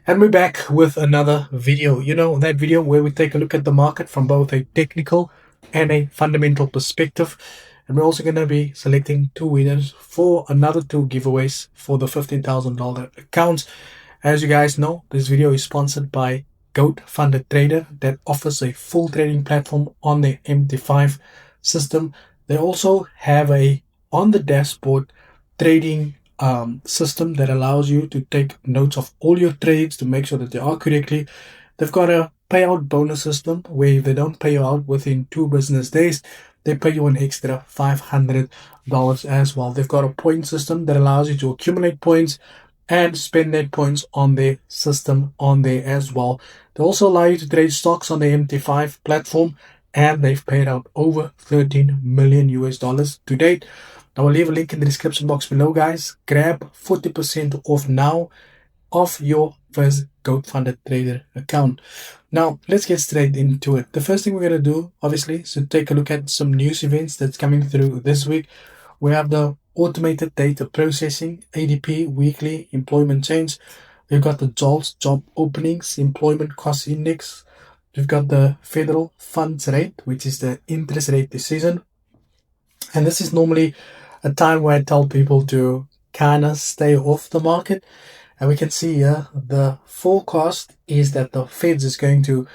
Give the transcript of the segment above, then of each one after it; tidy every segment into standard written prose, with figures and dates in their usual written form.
And we're back with another video. That video where we take a look at the market from both a technical and a fundamental perspective. And we're also going to be selecting two winners for another two giveaways for the $15,000 accounts. As you guys know, this video is sponsored by Goat Funded Trader that offers a full trading platform on the MT5 system. They also have a on the dashboard trading system that allows you to take notes of all your trades to make sure that they are correctly. They've got a payout bonus system where if they don't pay you out within 2 business days, they pay you an extra $500 as well. They've got a point system that allows you to accumulate points and spend that points on their system on there as well. They also allow you to trade stocks on the MT5 platform, and they've paid out over 13 million US dollars to date. I will leave a link in the description box below, guys. Grab 40% off now of your first Goat Funded Trader account. Now, let's get straight into it. The first thing we're going to do, obviously, is to take a look at some news events that's coming through this week. We have the automated data processing, ADP, weekly employment change. We've got the JOLTS, job openings, employment cost index. We've got the federal funds rate, which is the interest rate decision. And this is normally a time where I tell people to kind of stay off the market. And we can see here the forecast is that the FEDS is going to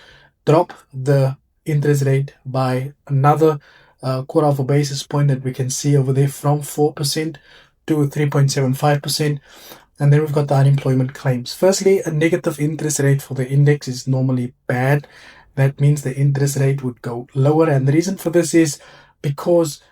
drop the interest rate by another quarter of a basis point that we can see over there from 4% to 3.75%. And then we've got the unemployment claims. Firstly, a negative interest rate for the index is normally bad. That means the interest rate would go lower. And the reason for this is because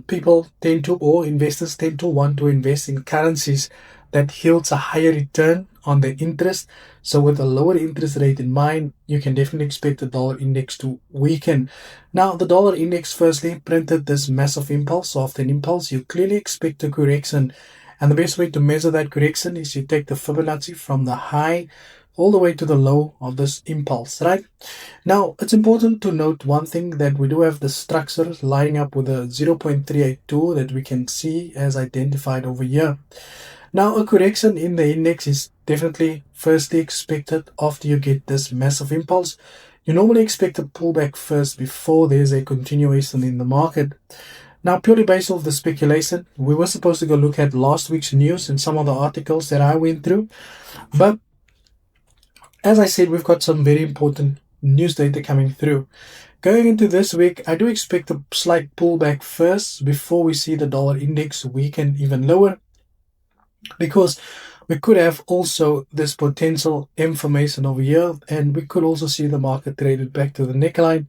people tend to, or investors tend to want to invest in currencies that yields a higher return on the interest. So with a lower interest rate in mind, you can definitely expect the dollar index to weaken. Now, the dollar index firstly printed this massive impulse. So after an impulse, you clearly expect a correction. And the best way to measure that correction is you take the Fibonacci from the high all the way to the low of this impulse, right? Now, it's important to note one thing, that we do have the structures lining up with a 0.382 that we can see as identified over here. Now, a correction in the index is definitely firstly expected after you get this massive impulse. You normally expect a pullback first before there's a continuation in the market. Now, purely based off the speculation, we were supposed to go look at last week's news and some of the articles that I went through. But as I said, we've got some very important news data coming through. Going into this week, I do expect a slight pullback first before we see the dollar index weaken even lower, because we could have also this potential information over here, and we could also see the market traded back to the neckline.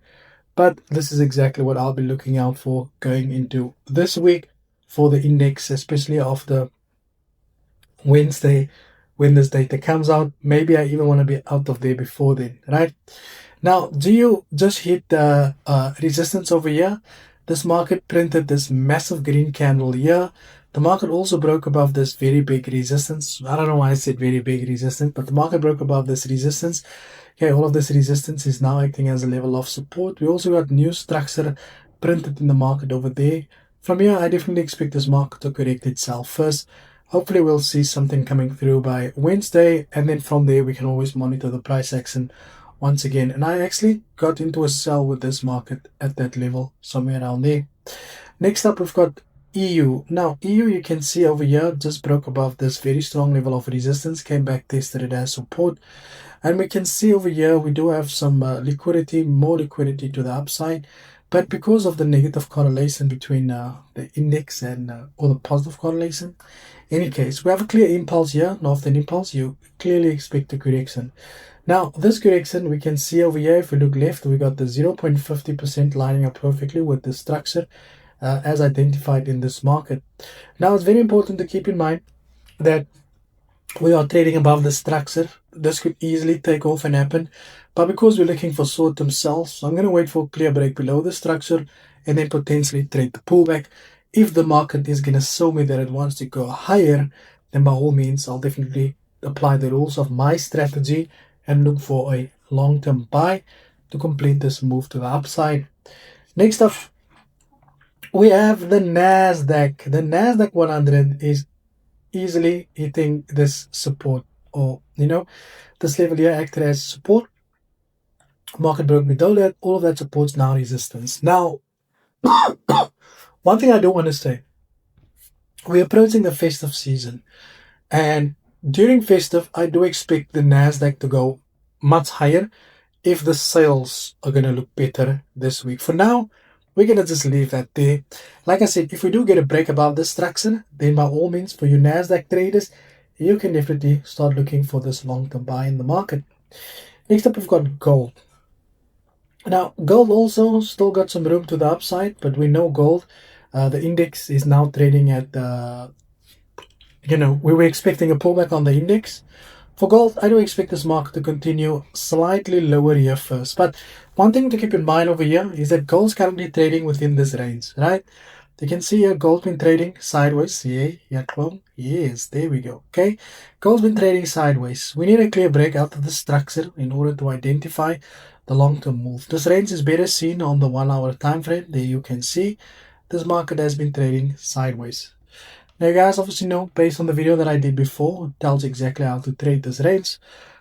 But this is exactly what I'll be looking out for going into this week for the index, especially after Wednesday when this data comes out. Maybe I even want to be out of there before then, right? Now, do you just hit the resistance over here? This market printed this massive green candle here. The market also broke above this very big resistance. I don't know why I said very big resistance, but the market broke above this resistance. Okay, all of this resistance is now acting as a level of support. We also got new structure printed in the market over there. From here, I definitely expect this market to correct itself first. Hopefully, we'll see something coming through by Wednesday, and then from there, we can always monitor the price action once again. And I actually got into a sell with this market at that level, somewhere around there. Next up, we've got EU. Now, EU, you can see over here, just broke above this very strong level of resistance, came back, tested it as support. And we can see over here, we do have some liquidity, more liquidity to the upside. But because of the negative correlation between the index and or the positive correlation, in any case, we have a clear impulse here. And after an impulse, you clearly expect a correction. Now, this correction, we can see over here, if we look left, we got the 0.50% lining up perfectly with the structure as identified in this market. Now, it's very important to keep in mind that we are trading above the structure. This could easily take off and happen, but because we're looking for short-term sells, so I'm going to wait for a clear break below the structure and then potentially trade the pullback. If the market is going to show me that it wants to go higher, then by all means, I'll definitely apply the rules of my strategy and look for a long-term buy to complete this move to the upside. Next up, we have the NASDAQ. The NASDAQ 100 is easily hitting this support or this level here acted as support. Market broke below that. All of that supports now resistance. Now, one thing I do want to say, we're approaching the festive season, and during festive, I do expect the NASDAQ to go much higher if the sales are going to look better this week. For now, we're going to just leave that there. Like I said, if we do get a break above this structure, then by all means, for you NASDAQ traders, you can definitely start looking for this long-term buy in the market. Next up, we've got gold. Now, gold also still got some room to the upside, but we know gold, the index is now trading at, we were expecting a pullback on the index. For gold, I do expect this market to continue slightly lower here first. But one thing to keep in mind over here is that gold's currently trading within this range, right? You can see here gold's been trading sideways. Yes, there we go. Okay, gold's been trading sideways. We need a clear break out of the structure in order to identify the long-term move. This range is better seen on the 1 hour time frame. There you can see this market has been trading sideways. Now you guys obviously know, based on the video that I did before, it tells exactly how to trade this range.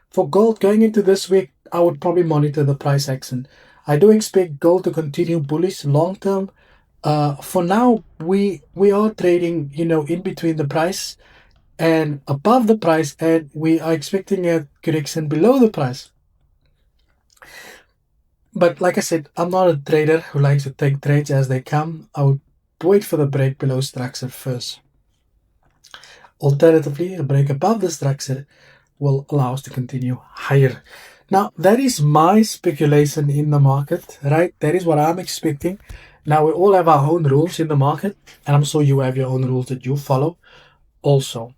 For gold going into this week, I would probably monitor the price action. I do expect gold to continue bullish long term. For now, we are trading, in between the price and above the price, and we are expecting a correction below the price. But like I said, I'm not a trader who likes to take trades as they come. I would wait for the break below structure first. Alternatively, a break above the structure will allow us to continue higher. Now, that is my speculation in the market, right? That is what I'm expecting. Now, we all have our own rules in the market, and I'm sure you have your own rules that you follow also.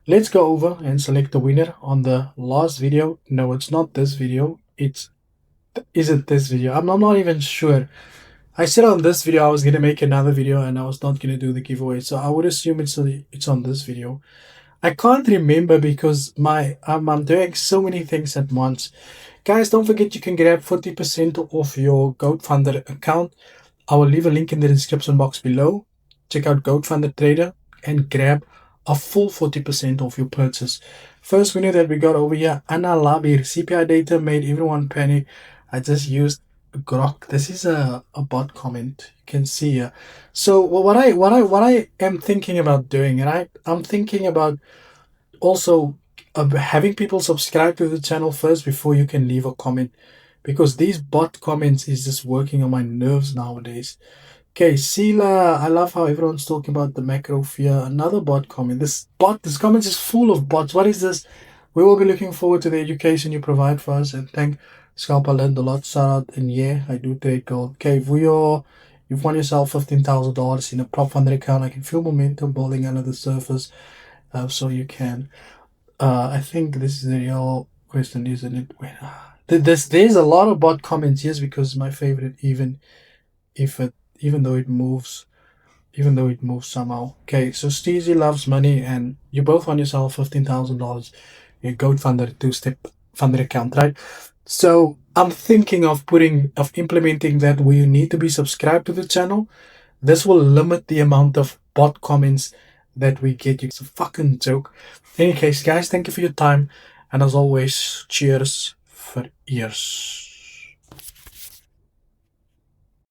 Let's go over and select the winner on the last video. No, it's not this video. Is it this video? I'm not even sure. I said on this video I was going to make another video and I was not going to do the giveaway. So I would assume it's on this video. I can't remember because I'm doing so many things at once. Guys, don't forget you can grab 40% off your GoatFunder account. I will leave a link in the description box below. Check out GoatFunder Trader and grab a full 40% off your purchase. First winner that we got over here, Anna Labir. CPI data made everyone panic. I just used Grok. This is a bot comment. You can see here. So what I am thinking about doing, and I'm thinking about also having people subscribe to the channel first before you can leave a comment, because these bot comments is just working on my nerves nowadays. Okay, Sila, I love how everyone's talking about the macro fear. Another bot comment. This comment is full of bots. What is this? We will be looking forward to the education you provide for us, and thank Scalp. I learned a lot. Shout out, and yeah, I do trade gold. Okay, you've won yourself $15,000 in a prop funded account. I can feel momentum building under the surface, so you can. I think this is a real question, isn't it? There's a lot of bot comments. Yes, because my favorite, even though it moves somehow. Okay, so Steezy loves money, and you both won yourself $15,000 in GoatFunder 2-step funded account, right? So I'm thinking of implementing that where you need to be subscribed to the channel. This will limit the amount of bot comments that we get. It's a fucking joke. In any case, guys, thank you for your time, and as always, cheers for ears.